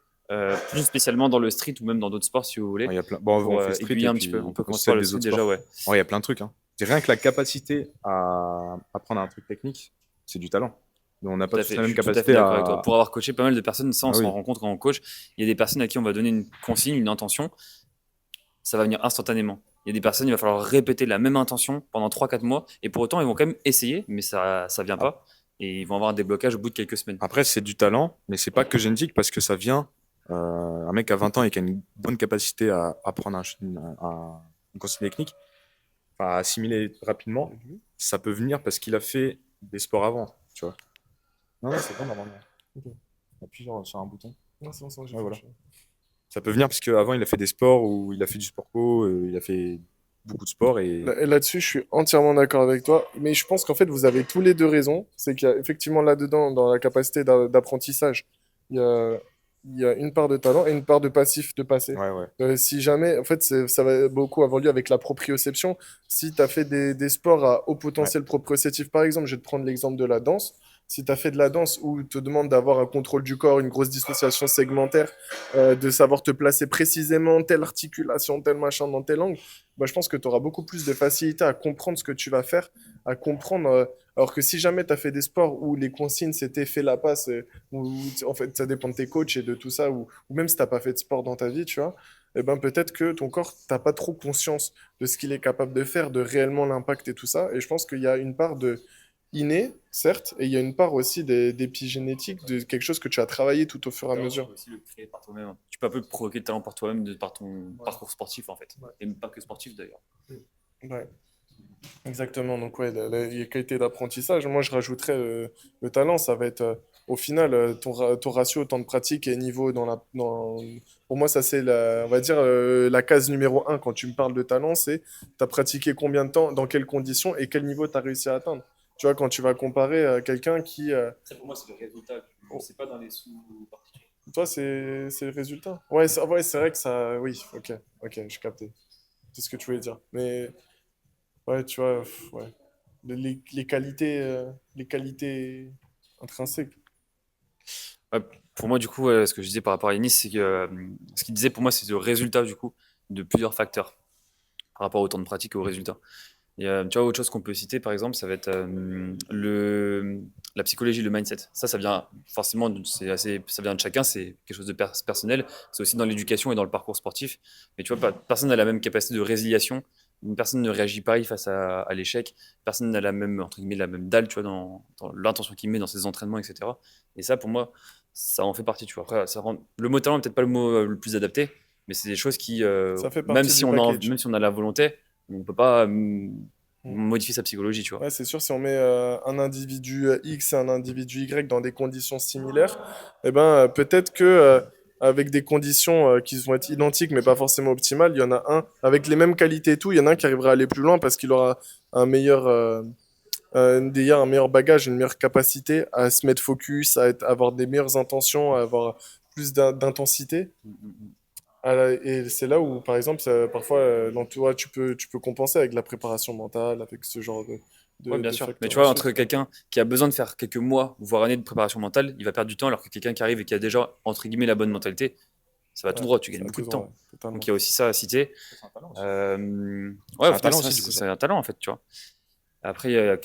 plus spécialement dans le street ou même dans d'autres sports, si vous Ouais, voulez, il y a plein... Bon, pour on fait street aiguiller et un petit peu. puis On peut aussi commencer par celle le des street autres déjà, sports. ouais. Ouais, il y a plein de trucs, hein. C'est rien que la capacité à apprendre un truc technique, c'est du talent. Mais on n'a pas Tout à tous fait, la je même suis tout à fait capacité d'accord avec toi. à. Pour avoir coaché pas mal de personnes, ça, on Ah s'en oui. rend compte quand on coach. Il y a des personnes à qui on va donner une consigne, une intention, ça va venir instantanément. Il y a des personnes, il va falloir répéter la même intention pendant 3-4 mois, et pour autant, ils vont quand même essayer, mais ça vient Ap- pas, et ils vont avoir un déblocage au bout de quelques semaines. Après, c'est du talent, mais c'est pas que génétique parce que ça vient. Un mec à 20 ans et qui a une bonne capacité à apprendre une consigne technique, enfin, à assimiler rapidement, ça peut venir parce qu'il a fait des sports avant, tu vois. Non, non, c'est bon normalement. Ok. Appuie sur un bouton. Non, c'est bon, c'est bon, j'ai Ouais, fait, voilà. Ça peut venir parce qu'avant, il a fait des sports où il a fait du sport co, il a fait beaucoup de sports et. Là-dessus, je suis entièrement d'accord avec toi, mais je pense qu'en fait, vous avez tous les deux raison. C'est qu'il y a effectivement là-dedans, dans la capacité d'apprentissage, il y a, il y a une part de talent et une part de passif, de passé. Ouais, ouais. Si jamais, en fait, ça va beaucoup avoir lieu avec la proprioception. Si tu as fait des sports à haut Ouais. potentiel proprioceptif, par exemple, je vais te prendre l'exemple de la danse. Si tu as fait de la danse où te demande d'avoir un contrôle du corps, une grosse dissociation segmentaire, de savoir te placer précisément telle articulation, tel machin dans tel angle, bah, je pense que tu auras beaucoup plus de facilité à comprendre ce que tu vas faire, à comprendre. Alors que si jamais tu as fait des sports où les consignes c'était fait la passe, en fait ça dépend de tes coachs et de tout ça, ou même si t'as pas fait de sport dans ta vie, tu vois, eh ben peut-être que ton corps, t'as pas trop conscience de ce qu'il est capable de faire, de réellement l'impact et tout ça. Et je pense qu'il y a une part de inné, certes, et il y a une part aussi d'épigénétique, de quelque chose que tu as travaillé tout au fur et à Tu mesure. peux aussi le créer par toi-même. Tu peux un peu provoquer le talent par toi-même, par ton parcours sportif, en fait. Ouais. Et même pas que sportif, d'ailleurs. Ouais. Exactement, donc ouais, il y a qualité d'apprentissage. Moi, je rajouterais le talent, ça va être au final, ton ratio temps de pratique et niveau pour moi, ça c'est on va dire la case numéro un quand tu me parles de talent, c'est tu as pratiqué combien de temps, dans quelles conditions et quel niveau tu as réussi à atteindre. Tu vois, quand tu vas comparer quelqu'un qui... Ça, pour moi, c'est le résultat. oh, C'est pas dans les sous-parties. toi, c'est le résultat. Ouais, c'est vrai que ça... Oui, ok, je captais. C'est ce que tu voulais dire. Mais ouais, tu vois, ouais. Les qualités intrinsèques. Ouais, pour moi, du coup, ce que je disais par rapport à Yanis, c'est que ce qu'il disait pour moi, c'est le résultat du coup de plusieurs facteurs par rapport au temps de pratique et au résultat. Et tu vois, autre chose qu'on peut citer, par exemple, ça va être la psychologie, le mindset. Ça vient forcément, ça vient de chacun, c'est quelque chose de personnel. C'est aussi dans l'éducation et dans le parcours sportif. Mais tu vois, personne n'a la même capacité de résiliation. Une personne ne réagit pareil face à l'échec. Personne n'a la même, entre guillemets, la même dalle, tu vois, dans l'intention qu'il met dans ses entraînements, etc. Et ça, pour moi, ça en fait partie, tu vois. Après, le mot talent n'est peut-être pas le mot le plus adapté, mais c'est des choses qui, Ça fait partie du package. même si on a la volonté, on peut pas Mm. modifier sa psychologie, tu vois. Ouais, c'est sûr, si on met un individu X et un individu Y dans des conditions similaires, eh ben, peut-être que avec des conditions qui vont être identiques mais pas forcément optimales, il y en a un avec les mêmes qualités et tout, il y en a un qui arrivera à aller plus loin parce qu'il aura un meilleur, déjà un meilleur bagage, une meilleure capacité à se mettre focus, à avoir des meilleures intentions, à avoir plus d'intensité. Et c'est là où, par exemple, parfois, dans toi, tu peux compenser avec la préparation mentale, avec ce genre Ouais, bien de sûr. Mais facteurs tu vois, aussi, tu entre vois. quelqu'un qui a besoin de faire quelques mois, voire années de préparation mentale, il va perdre du temps, alors que quelqu'un qui arrive et qui a déjà, entre guillemets, la bonne mentalité, ça va tout Ouais, droit, tu gagnes ça a beaucoup tout de droit, temps. ouais, Donc totalement. il y a aussi ça à citer. C'est un talent aussi. Ouais, C'est au un final, talent c'est vrai, aussi, du coup, ça. c'est un talent, en fait, tu vois. Après,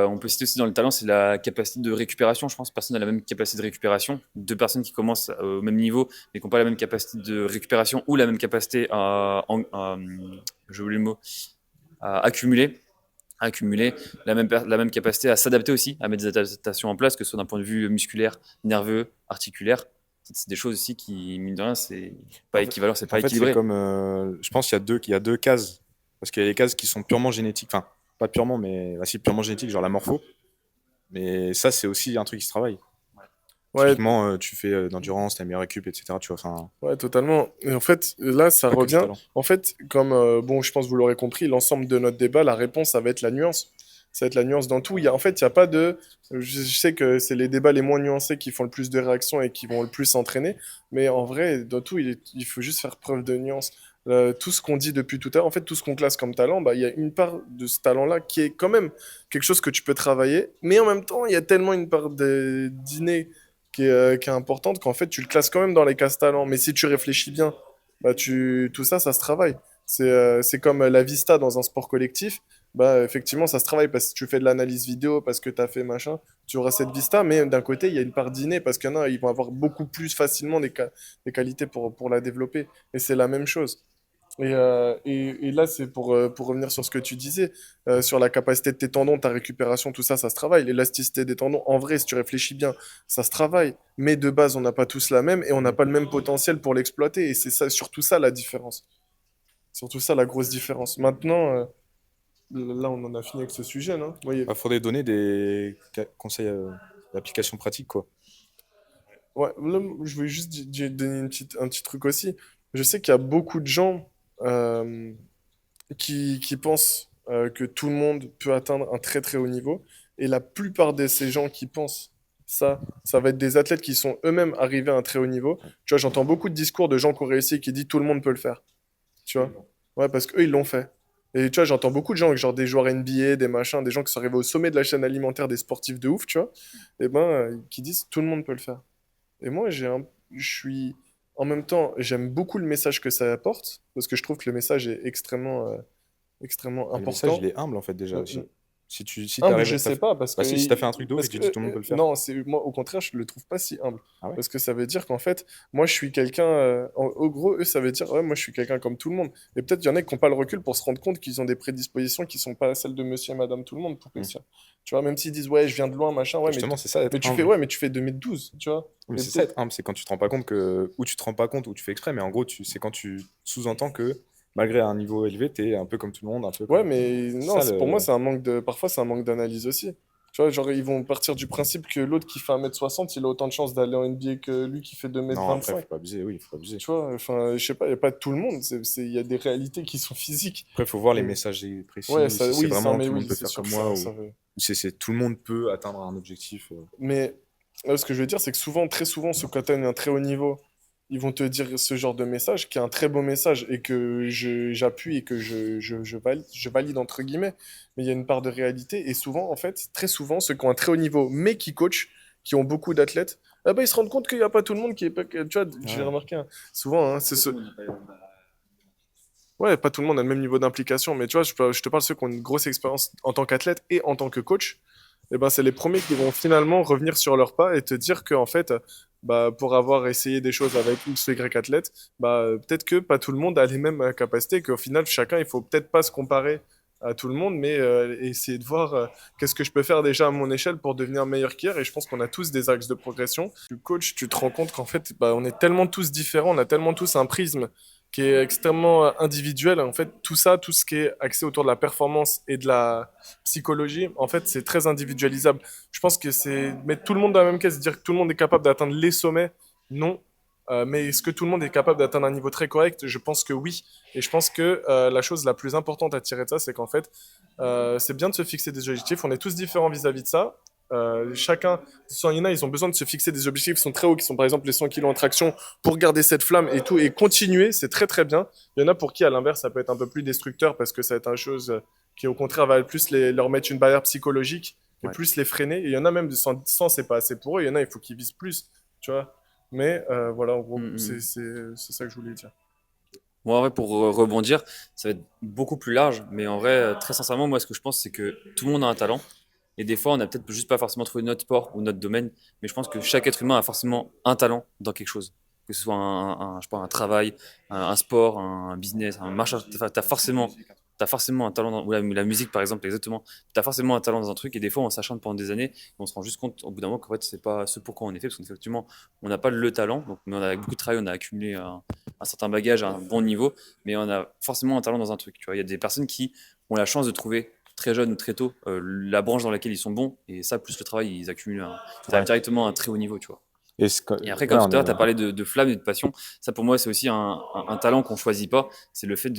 on peut citer aussi dans le talent, c'est la capacité de récupération. Je pense que personne n'a la même capacité de récupération. Deux personnes qui commencent au même niveau, mais qui n'ont pas la même capacité de récupération ou la même capacité j'ai oublié le mot, à accumuler la même capacité à s'adapter aussi, à mettre des adaptations en place, que ce soit d'un point de vue musculaire, nerveux, articulaire. C'est des choses aussi qui, mine de rien, c'est pas En fait, équivalent, c'est en pas fait, c'est équilibré. comme. Je pense qu'il y a deux cases. Parce qu'il y a les cases qui sont purement génétiques. Enfin, pas purement, mais bah, si, purement génétique, genre la morpho. Mais ça, c'est aussi un truc qui se travaille. Ouais, Typiquement, tu fais d'endurance, ta meilleure récup, etc. Tu vois, enfin, ouais, totalement. Et en fait, là, ça pas que du revient. talent. En fait, comme, bon, je pense que vous l'aurez compris, l'ensemble de notre débat, la réponse, ça va être la nuance. Ça va être la nuance dans tout. En fait, il n'y a pas de. Je sais que c'est les débats les moins nuancés qui font le plus de réactions et qui vont le plus s'entraîner. Mais en vrai, dans tout, il faut juste faire preuve de nuance. Tout ce qu'on dit depuis tout à l'heure, en fait, tout ce qu'on classe comme talent, bah, il y a une part de ce talent-là qui est quand même quelque chose que tu peux travailler. Mais en même temps, il y a tellement une part d'inné qui est importante qu'en fait, tu le classes quand même dans les cases talents. Mais si tu réfléchis bien, bah, tout ça, ça se travaille. C'est comme la vista dans un sport collectif. Bah, effectivement, ça se travaille parce que tu fais de l'analyse vidéo, parce que tu as fait machin, tu auras cette vista, mais d'un côté, il y a une part d'inné parce qu'il y en a, ils vont avoir beaucoup plus facilement des qualités pour la développer. Et c'est la même chose. Et là, c'est pour revenir sur ce que tu disais, sur la capacité de tes tendons, ta récupération, tout ça, ça se travaille. L'élasticité des tendons, en vrai, si tu réfléchis bien, ça se travaille. Mais de base, on n'a pas tous la même et on n'a pas le même potentiel pour l'exploiter. Et c'est ça, surtout ça la différence. Surtout ça la grosse différence. Maintenant, là, on en a fini avec ce sujet, non? Oui, Il faudrait donner des conseils d'application pratique, quoi. ouais, là, je voulais juste donner un petit truc aussi. Je sais qu'il y a beaucoup de gens euh, qui pensent que tout le monde peut atteindre un très très haut niveau. Et la plupart de ces gens qui pensent ça va être des athlètes qui sont eux-mêmes arrivés à un très haut niveau. Tu vois, j'entends beaucoup de discours de gens qui ont réussi et qui disent tout le monde peut le faire. Tu vois? Ouais, parce qu'eux, ils l'ont fait. Et tu vois, j'entends beaucoup de gens, genre des joueurs NBA, des machins, des gens qui sont arrivés au sommet de la chaîne alimentaire, des sportifs de ouf, tu vois, et ben, qui disent tout le monde peut le faire. Et moi, je suis. En même temps, j'aime beaucoup le message que ça apporte, parce que je trouve que le message est extrêmement Mais le message, il important. est humble, en fait, déjà. Euh, euh, Si Humble, t'arrives, je sais pas, bah, si t'as fait un truc de ouf et que tu dis tout le monde peut le faire. non, c'est moi au contraire, je le trouve pas si humble, Ah ouais? parce que ça veut dire qu'en fait, moi je suis quelqu'un, au gros, eux ça veut dire ouais, moi je suis quelqu'un comme tout le monde. Et peut-être il y en a qui n'ont pas le recul pour se rendre compte qu'ils ont des prédispositions qui sont pas celles de Monsieur et Madame tout le monde pour Hmm. réussir. Tu vois, même s'ils disent ouais, je viens de loin, machin, ouais, Justement, c'est ça, être mais tu fais humble. ouais, mais tu fais 2012, tu vois. Mais Et c'est ça peut-être être humble, c'est quand tu te rends pas compte que. Ou tu te rends pas compte ou tu fais exprès, mais en gros, c'est quand tu sous-entends que malgré un niveau élevé, t'es un peu comme tout le monde, un peu ouais, comme. mais C'est non, ça pour moi le. c'est un manque parfois c'est un manque d'analyse aussi. Tu vois, genre, ils vont partir du principe que l'autre qui fait 1m60, il a autant de chances d'aller en NBA que lui qui fait deux mètres Non, après, faut vingt-cinq. pas abuser, oui, faut pas abuser. Tu vois, enfin, je sais pas, il n'y a pas tout le monde. Il y a des réalités qui sont physiques. Après, faut voir les Et- messages ouais, précis, ça, si c'est oui, ça, vraiment mais tout le monde oui, peut c'est faire sûr comme que moi, ou tout le monde peut atteindre un objectif. Mais ce que je veux dire, c'est que souvent, très souvent, ce quand tu un très haut niveau, ils vont te dire ce genre de message, qui est un très beau message et que j'appuie et que je valide entre guillemets. Mais il y a une part de réalité. Et souvent, en fait, très souvent, ceux qui ont un très haut niveau, mais qui coachent, qui ont beaucoup d'athlètes, ah bah, ils se rendent compte qu'il n'y a pas tout le monde qui est pas. Tu vois, j'ai Ouais. remarqué, hein, souvent, hein, ouais, pas tout le monde a le même niveau d'implication, mais tu vois, je te parle de ceux qui ont une grosse expérience en tant qu'athlète et en tant que coach. Et ben, c'est les premiers qui vont finalement revenir sur leurs pas et te dire que en fait, bah, pour avoir essayé des choses avec X ou Y athlète, bah, peut-être que pas tout le monde a les mêmes capacités, qu'au final, chacun, il faut peut-être pas se comparer à tout le monde, mais essayer de voir qu'est-ce que je peux faire déjà à mon échelle pour devenir meilleur qu'hier. Et je pense qu'on a tous des axes de progression. Tu coach, tu te rends compte qu'en fait, bah, on est tellement tous différents, on a tellement tous un prisme qui est extrêmement individuel. En fait, tout ça, tout ce qui est axé autour de la performance et de la psychologie, en fait, c'est très individualisable. Je pense que c'est mettre tout le monde dans la même caisse, dire que tout le monde est capable d'atteindre les sommets, non. Mais est-ce que tout le monde est capable d'atteindre un niveau très correct? Je pense que oui. Et je pense que la chose la plus importante à tirer de ça, c'est qu'en fait, c'est bien de se fixer des objectifs. On est tous différents vis-à-vis de ça. Chacun, il y en a, ils ont besoin de se fixer des objectifs qui sont très hauts, qui sont par exemple les 100 kilos en traction pour garder cette flamme et tout, et continuer, c'est très très bien. Il y en a pour qui, à l'inverse, ça peut être un peu plus destructeur parce que ça va être une chose qui, au contraire, va plus leur mettre une barrière psychologique et Ouais. plus les freiner. Et il y en a même de 100, c'est pas assez pour eux. Il y en a, il faut qu'ils visent plus, tu vois. Mais voilà, en gros, Mm. c'est ça que je voulais dire. Moi, en vrai, pour rebondir, ça va être beaucoup plus large, mais en vrai, très sincèrement, moi, ce que je pense, c'est que tout le monde a un talent. Et des fois, on n'a peut-être juste pas forcément trouvé notre sport ou notre domaine, mais je pense que chaque être humain a forcément un talent dans quelque chose. Que ce soit je sais pas, un travail, un sport, un business, un marché. T'as forcément un talent ou la musique, par exemple, exactement. T'as forcément un talent dans un truc, et des fois, on s'acharne pendant des années, et on se rend juste compte au bout d'un moment qu'en fait, c'est pas ce pourquoi on est fait, parce qu'effectivement, on n'a pas le talent, donc, mais on a avec beaucoup de travail, on a accumulé un certain bagage à un bon niveau, mais on a forcément un talent dans un truc. Tu vois, il y a des personnes qui ont la chance de trouver très jeune ou très tôt la branche dans laquelle ils sont bons, et ça, plus le travail, ils arrivent Ouais. directement à un très haut niveau, tu vois. Et après, Ouais, comme tout à l'heure, tu as parlé de flamme et de passion. Ça, pour moi, c'est aussi un talent qu'on choisit pas. C'est le fait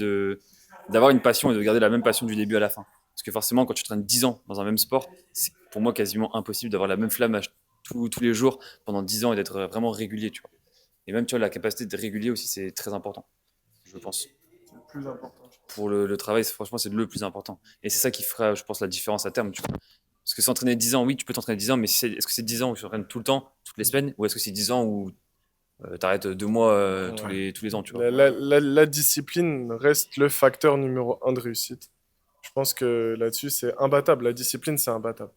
d'avoir une passion et de garder la même passion du début à la fin. Parce que forcément, quand tu traînes 10 ans dans un même sport, c'est pour moi quasiment impossible d'avoir la même flamme tous les jours pendant 10 ans et d'être vraiment régulier, tu vois. Et même, tu vois, la capacité d'être régulier aussi, c'est très important, je pense. C'est le plus important. Pour le travail, franchement, c'est le plus important. Et c'est ça qui fera, je pense, la différence à terme, tu vois. Parce que s'entraîner 10 ans, oui, tu peux t'entraîner 10 ans, mais est-ce que c'est 10 ans où tu t'entraînes tout le temps, toutes les semaines, ou est-ce que c'est 10 ans où t'arrêtes 2 mois Ouais. tous les ans, tu vois. La discipline reste le facteur numéro un de réussite. Je pense que là-dessus, c'est imbattable. La discipline, c'est imbattable.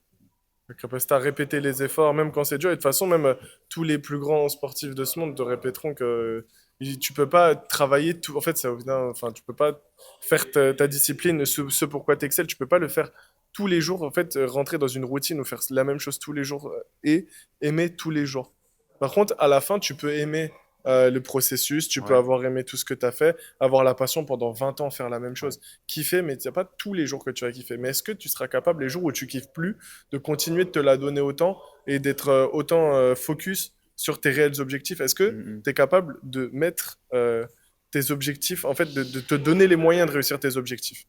La capacité à répéter les efforts, même quand c'est dur. Et de toute façon, même tous les plus grands sportifs de ce monde te répéteront que tu peux pas travailler tout. En fait, ça, enfin, tu peux pas faire ta discipline, ce pourquoi tu excelles, tu peux pas le faire tous les jours. En fait, rentrer dans une routine ou faire la même chose tous les jours et aimer tous les jours. Par contre, à la fin, tu peux aimer le processus, tu peux Ouais, avoir aimé tout ce que tu as fait, avoir la passion pendant 20 ans, faire la même ouais. chose. Kiffer, mais il n'y a pas tous les jours que tu vas kiffer. Mais est-ce que tu seras capable, les jours où tu kiffes plus, de continuer de te la donner autant et d'être autant focus sur tes réels objectifs? Est-ce que Mm, mm. tu es capable de mettre tes objectifs, en fait, de te donner les moyens de réussir tes objectifs?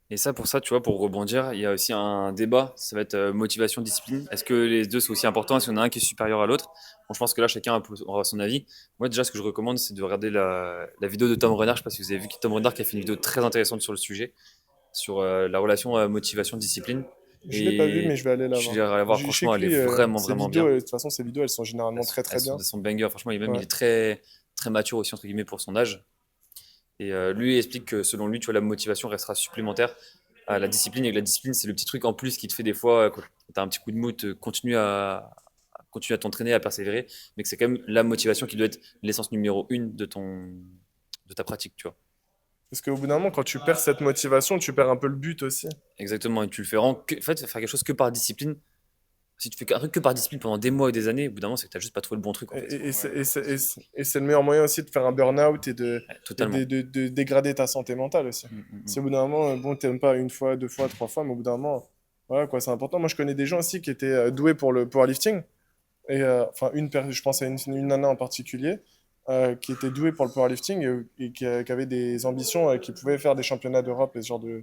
Et ça, pour ça, tu vois, pour rebondir, il y a aussi un débat, ça va être motivation, discipline. Est-ce que les deux sont aussi importants? Est-ce qu'il y en a un qui est supérieur à l'autre? Bon, je pense que là, chacun aura son avis. Moi, déjà, ce que je recommande, c'est de regarder la vidéo de Tom Renard. Je sais pas si vous avez vu Tom Renard qui a fait une vidéo très intéressante sur le sujet, sur la relation motivation-discipline. Je l'ai pas vu, mais Et je vais aller la je voir. vais la voir, Je sais franchement, que elle est lui, vraiment, ses vraiment vidéos, bien. de toute façon, ses vidéos, elles sont généralement très très bien. Elles sont banger, franchement, même il Ouais. est très, très mature aussi, entre guillemets, pour son âge. Et lui il explique que selon lui, tu vois, la motivation restera supplémentaire à la discipline. Et que la discipline, c'est le petit truc en plus qui te fait des fois, quand tu as un petit coup de mou, continuer à t'entraîner, à persévérer. Mais que c'est quand même la motivation qui doit être l'essence numéro une de ta pratique, tu vois. Parce qu'au bout d'un moment, quand tu perds cette motivation, tu perds un peu le but aussi. Exactement. Et tu le fais vraiment en fait, faire quelque chose que par discipline. Si tu fais un truc que par discipline pendant des mois et des années, au bout d'un moment, c'est que tu juste pas trouvé le bon truc, en fait. C'est le meilleur moyen aussi de faire un burn-out Ouais, totalement. de dégrader ta santé mentale aussi. Mm, mm, Si mm. au bout d'un moment, bon, t'aimes pas une fois, deux fois, trois fois, mais au bout d'un moment, Voilà, quoi, c'est important. Moi, je connais des gens aussi qui étaient doués pour le powerlifting. Et enfin, je pense à une nana en particulier qui était douée pour le powerlifting et qui avait des ambitions, qui pouvait faire des championnats d'Europe et ce genre Ouais.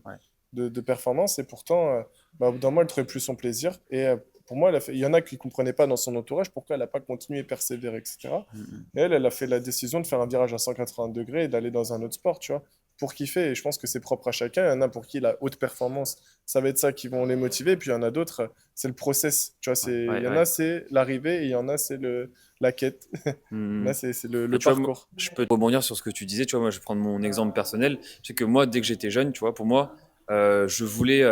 de performances. Et pourtant, bah, au bout d'un moment, elle trouvait plus son plaisir. Et pour moi, il y en a qui ne comprenaient pas dans son entourage pourquoi elle n'a pas continué, persévéré, etc. Mm, Et elle a fait la décision de faire un virage à 180 degrés et d'aller dans un autre sport, tu vois, pour kiffer. Et je pense que c'est propre à chacun. Il y en a pour qui la haute performance, ça va être ça qui vont les motiver. Puis il y en a d'autres, c'est le process. Tu vois, il ouais, y en ouais. a, c'est l'arrivée et il y en a, c'est la quête. Mm. Là, c'est Bah, le tu vois, moi, parcours. je peux rebondir sur ce que tu disais. Tu vois, moi, je vais prendre mon exemple personnel. C'est que moi, dès que j'étais jeune, tu vois, pour moi, je voulais.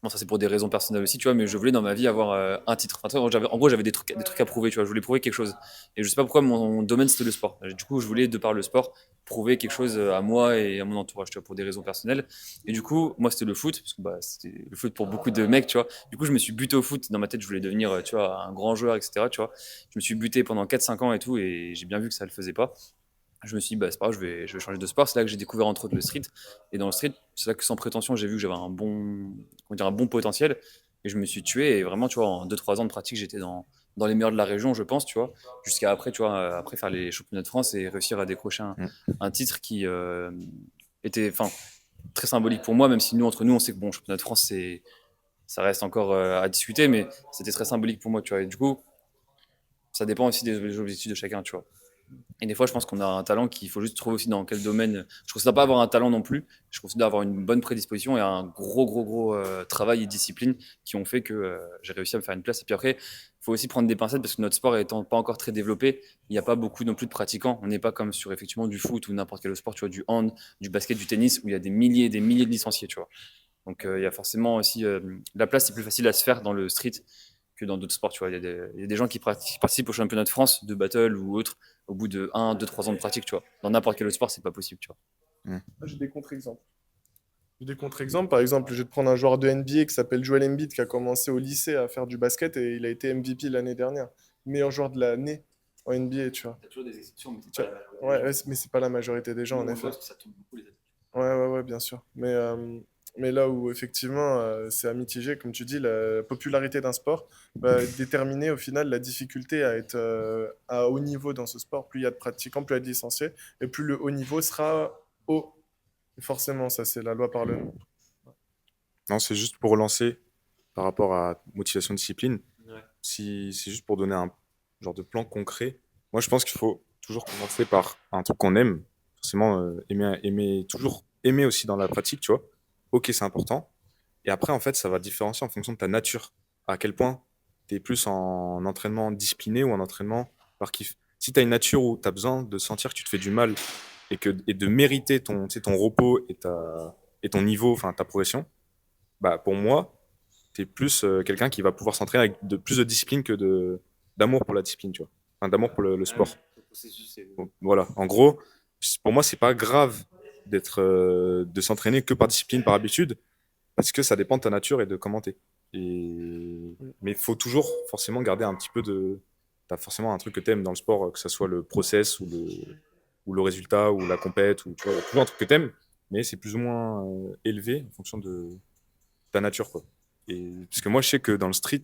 Bon, ça c'est pour des raisons personnelles aussi, tu vois, mais je voulais dans ma vie avoir un titre. Enfin, tu vois, en gros, j'avais des trucs à prouver, tu vois. Je voulais prouver quelque chose. Et je sais pas pourquoi mon domaine c'était le sport. Du coup, je voulais, de par le sport, prouver quelque chose à moi et à mon entourage, tu vois, pour des raisons personnelles. Et du coup, moi, c'était le foot, parce que bah, c'était le foot pour beaucoup de mecs, tu vois. Du coup, je me suis buté au foot. Dans ma tête, je voulais devenir, tu vois, un grand joueur, etc., tu vois. Je me suis buté pendant 4 5 ans et tout, et j'ai bien vu que ça le faisait pas. Je me suis dit, bah, c'est pas grave, je vais changer de sport. C'est là que j'ai découvert entre autres le street. Et dans le street, c'est là que sans prétention, j'ai vu que j'avais comment dire, un bon potentiel. Et je me suis tué. Et vraiment, tu vois, en 2 3 ans de pratique, j'étais dans les meilleurs de la région, je pense, tu vois. Jusqu'à après, tu vois, après faire les championnats de France et réussir à décrocher Mm. un titre qui était enfin, très symbolique pour moi, même si nous, entre nous, on sait que bon, championnat de France, ça reste encore à discuter, mais c'était très symbolique pour moi, tu vois. Et du coup, ça dépend aussi des objectifs de chacun, tu vois. Et des fois, je pense qu'on a un talent qu'il faut juste trouver aussi dans quel domaine. Je considère pas avoir un talent non plus. Je considère avoir une bonne prédisposition et un gros travail et discipline qui ont fait que j'ai réussi à me faire une place. Et puis après, il faut aussi prendre des pincettes parce que notre sport étant pas encore très développé, il n'y a pas beaucoup non plus de pratiquants. On n'est pas comme sur effectivement du foot ou n'importe quel autre sport, tu vois, du hand, du basket, du tennis, où il y a des milliers et des milliers de licenciés, tu vois. Donc il y a forcément aussi la place, c'est plus facile à se faire dans le street que dans d'autres sports. Tu vois, il y a des gens qui participent au championnat de France de battle ou autre au bout de 1 2 3 ans de pratique. Tu vois, dans n'importe quel autre sport, c'est pas possible. Tu vois. Mm. J'ai des contre-exemples. J'ai des contre-exemples. Par exemple, je vais te prendre un joueur de NBA qui s'appelle Joel Embiid qui a commencé au lycée à faire du basket et il a été MVP l'année dernière. Meilleur joueur de l'année en NBA, tu vois. Il y a toujours des exceptions, mais c'est Tu pas vois. la majorité des Ouais, gens. mais c'est pas la majorité des gens, Nous, en on le voit effet. parce que ça tombe beaucoup les athlètes. Ouais, bien sûr. Mais là où effectivement c'est à mitiger, comme tu dis, la popularité d'un sport va déterminer au final la difficulté à être à haut niveau dans ce sport. Plus il y a de pratiquants, plus il y a de licenciés, et plus le haut niveau sera haut. Et forcément, ça c'est la loi par le nom. Non, c'est juste pour relancer par rapport à motivation discipline. Ouais. Si c'est juste pour donner un genre de plan concret, moi je pense qu'il faut toujours commencer par un truc qu'on aime. Forcément, toujours aimer aussi dans la pratique, tu vois. Ok, c'est important. Et après, en fait, ça va différencier en fonction de ta nature. À quel point tu es plus en entraînement discipliné ou en entraînement par kiff. Si tu as une nature où tu as besoin de sentir que tu te fais du mal et de mériter ton, tu sais, ton repos et ton niveau, enfin ta progression, bah pour moi, tu es plus quelqu'un qui va pouvoir s'entraîner avec plus de discipline que d'amour pour la discipline, tu vois. Enfin, d'amour pour le sport. Le processus, c'est- Donc, voilà. En gros, pour moi, c'est pas grave de s'entraîner que par discipline, par habitude, parce que ça dépend de ta nature et de comment t'es. Mais il faut toujours forcément garder un petit peu de. T'as forcément un truc que t'aimes dans le sport, que ce soit le process ou le résultat ou la compète, ou tu vois, toujours un truc que t'aimes, mais c'est plus ou moins élevé en fonction de ta nature, quoi. Parce que moi, je sais que dans le street,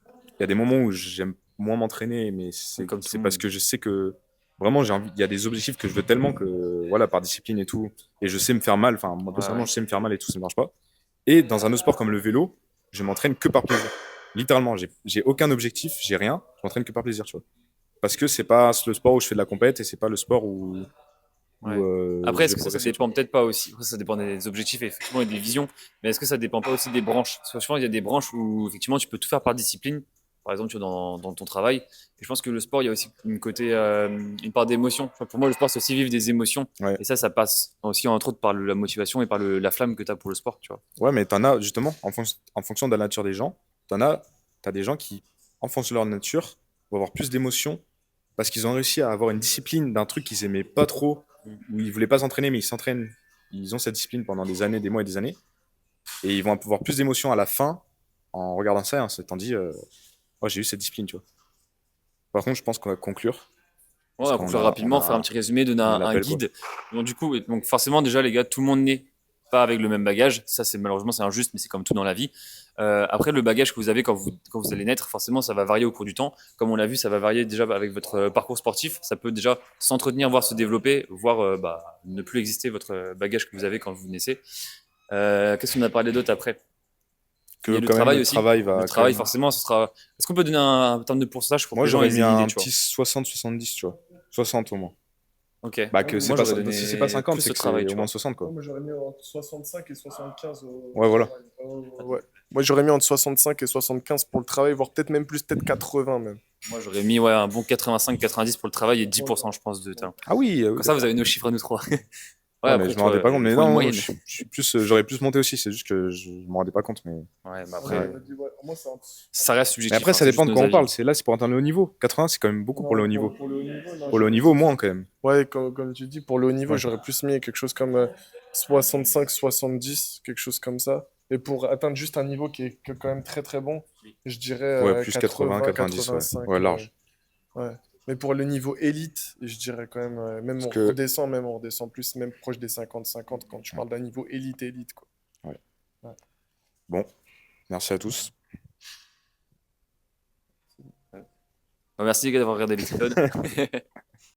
il y a des moments où j'aime moins m'entraîner, mais Comme tout c'est le parce monde. que je sais que vraiment il y a des objectifs que je veux tellement que, voilà, par discipline et tout, et je sais me faire mal, enfin, moi Ouais, personnellement, ouais. je sais me faire mal et tout, ça ne marche pas. Et dans un autre sport comme le vélo, je m'entraîne que par plaisir. Littéralement, j'ai aucun objectif, j'ai rien, je m'entraîne que par plaisir, tu vois. Parce que c'est pas le sport où je fais de la compète et c'est pas le sport où Ouais. Après, je est-ce vais que ça progresser, tu vois. dépend peut-être pas aussi. Après, ça dépend des objectifs effectivement et des visions. Mais est-ce que ça dépend pas aussi des branches? Parce que souvent, il y a des branches où effectivement tu peux tout faire par discipline. Par exemple, tu vois, dans ton travail. Et je pense que le sport, il y a aussi une part d'émotion. Tu vois, pour moi, le sport, c'est aussi vivre des émotions. Ouais. Et ça passe aussi entre autres par la motivation et par la flamme que tu as pour le sport, tu vois. Ouais, mais t'en as, justement, en fonction de la nature des gens, t'as des gens qui, en fonction de leur nature, vont avoir plus d'émotions parce qu'ils ont réussi à avoir une discipline d'un truc qu'ils aimaient pas trop, où ils voulaient pas s'entraîner, mais ils s'entraînent. Ils ont cette discipline pendant des années, des mois et des années. Et ils vont avoir plus d'émotions à la fin en regardant ça et en s'étant dit, oh, j'ai eu cette discipline, tu vois. Par contre, je pense qu'on va conclure Ouais, on parce va conclure rapidement, faire un petit résumé, donner on a un l'appel, quoi. guide. Donc, du coup, donc forcément, déjà, les gars, tout le monde naît pas avec le même bagage. Ça, c'est malheureusement c'est injuste, mais c'est comme tout dans la vie. Après, le bagage que vous avez quand vous allez naître, forcément, ça va varier au cours du temps. Comme on l'a vu, ça va varier déjà avec votre parcours sportif. Ça peut déjà s'entretenir, voire se développer, voire ne plus exister votre bagage que vous avez quand vous naissez. Qu'est-ce qu'on a parlé d'autre après? Il y Que a le quand même, travail le aussi. travail Le va quand travail, même. forcément, ce sera. Est-ce qu'on peut donner un terme de pourcentage pour que Moi, les gens j'aurais aient mis une idée, un tu vois? petit 60-70, tu vois. 60 au moins. Ok. Bah, que c'est Moi, pas, j'aurais si c'est pas donné 50, plus c'est le que travail, c'est au tu moins vois. 60, quoi. Moi, j'aurais mis entre 65 et 75 Ouais, au voilà. travail. Ouais. Moi, j'aurais mis entre 65 et 75 pour le travail, voire peut-être même plus, peut-être 80 même. Moi, j'aurais mis ouais, un bon 85-90 pour le travail et Ouais, 10%, je pense, de talent. Ah oui, Comme ça, vous d'accord. avez nos chiffres à nous trois. Ouais, Ouais, mais après, je me rendais pas compte. ils Mais font une non, moyenne. je suis plus, j'aurais plus monté aussi. C'est juste que je me rendais pas compte. Mais, Ouais, mais Ouais, après, moi, c'est ça reste mais subjectif, après, hein, ça c'est dépend juste de nos quoi on avis. parle. C'est là, c'est pour atteindre le haut niveau. 80, c'est quand même beaucoup pour le haut non, niveau. pour le haut niveau, non, Pour le haut j'aurais niveau, plus. moins quand même. Ouais, comme tu dis, pour le haut niveau, Ouais. j'aurais plus mis quelque chose comme 65-70, quelque chose comme ça. Et pour atteindre juste un niveau qui est quand même très très bon, je dirais Ouais, plus 80, 90, ouais. 80-85. Ouais, large. Ouais. Mais pour le niveau élite, je dirais quand même, Parce que, même on redescend plus, même proche des 50-50 quand tu parles d'un niveau élite, quoi. ouais. Ouais. Bon, merci à tous. Merci les gars d'avoir regardé l'épisode.